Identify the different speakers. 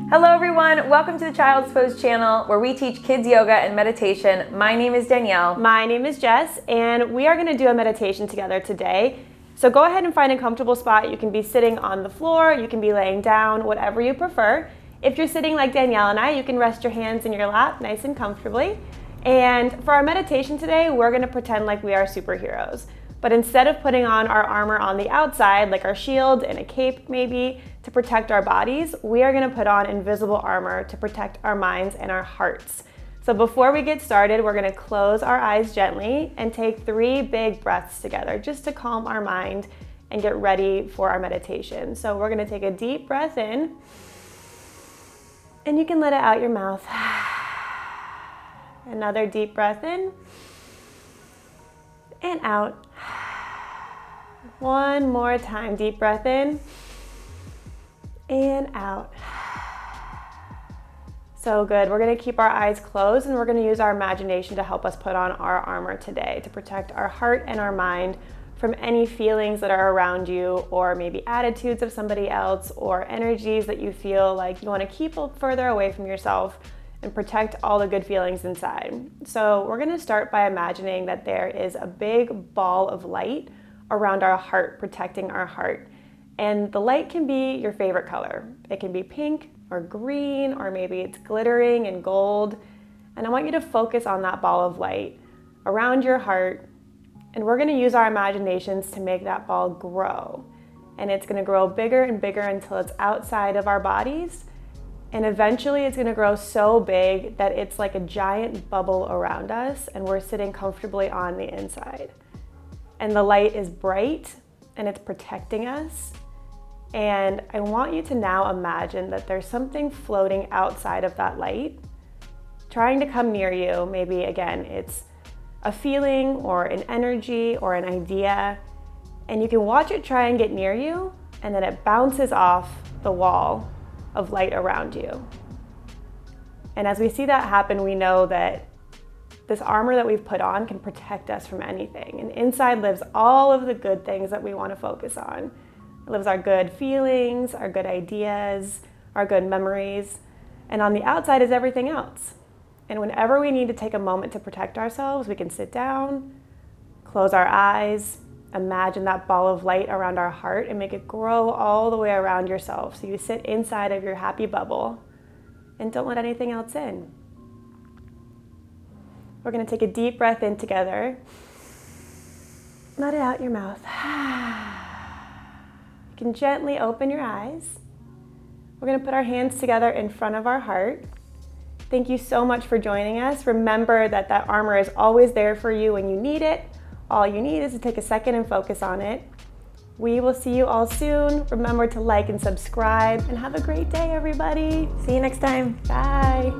Speaker 1: Hello everyone, welcome to the Child's Pose channel where we teach kids yoga and meditation. My name is Danielle.
Speaker 2: My name is Jess, and we are going to do a meditation together today. So go ahead and find a comfortable spot. You can be sitting on the floor, you can be laying down, whatever you prefer. If you're sitting like Danielle and I, you can rest your hands in your lap nice and comfortably. And for our meditation today, we're going to pretend like we are superheroes. But instead of putting on our armor on the outside, like our shield and a cape maybe, to protect our bodies, we are going to put on invisible armor to protect our minds and our hearts. So before we get started, we're going to close our eyes gently and take 3 big breaths together just to calm our mind and get ready for our meditation. So we're going to take a deep breath in, and you can let it out your mouth. Another deep breath in and out. One more time, deep breath in and out. So good. We're going to keep our eyes closed and we're going to use our imagination to help us put on our armor today to protect our heart and our mind from any feelings that are around you, or maybe attitudes of somebody else, or energies that you feel like you want to keep further away from yourself and protect all the good feelings inside. So we're going to start by imagining that there is a big ball of light around our heart, protecting our heart. And the light can be your favorite color. It can be pink or green, or maybe it's glittering and gold. And I want you to focus on that ball of light around your heart. And we're going to use our imaginations to make that ball grow. And it's going to grow bigger and bigger until it's outside of our bodies. And eventually it's going to grow so big that it's like a giant bubble around us and we're sitting comfortably on the inside. And the light is bright and it's protecting us. And I want you to now imagine that there's something floating outside of that light, trying to come near you. Maybe again, it's a feeling or an energy or an idea. And you can watch it try and get near you, and then it bounces off the wall of light around you. And as we see that happen, we know that this armor that we've put on can protect us from anything. And inside lives all of the good things that we want to focus on. It lives our good feelings, our good ideas, our good memories. And on the outside is everything else. And whenever we need to take a moment to protect ourselves, we can sit down, close our eyes, imagine that ball of light around our heart and make it grow all the way around yourself. So you sit inside of your happy bubble and don't let anything else in. We're going to take a deep breath in together. Let it out your mouth. You can gently open your eyes. We're going to put our hands together in front of our heart. Thank you so much for joining us. Remember that that armor is always there for you when you need it. All you need is to take a second and focus on it. We will see you all soon. Remember to like and subscribe, and have a great day, everybody.
Speaker 1: See you next time.
Speaker 2: Bye.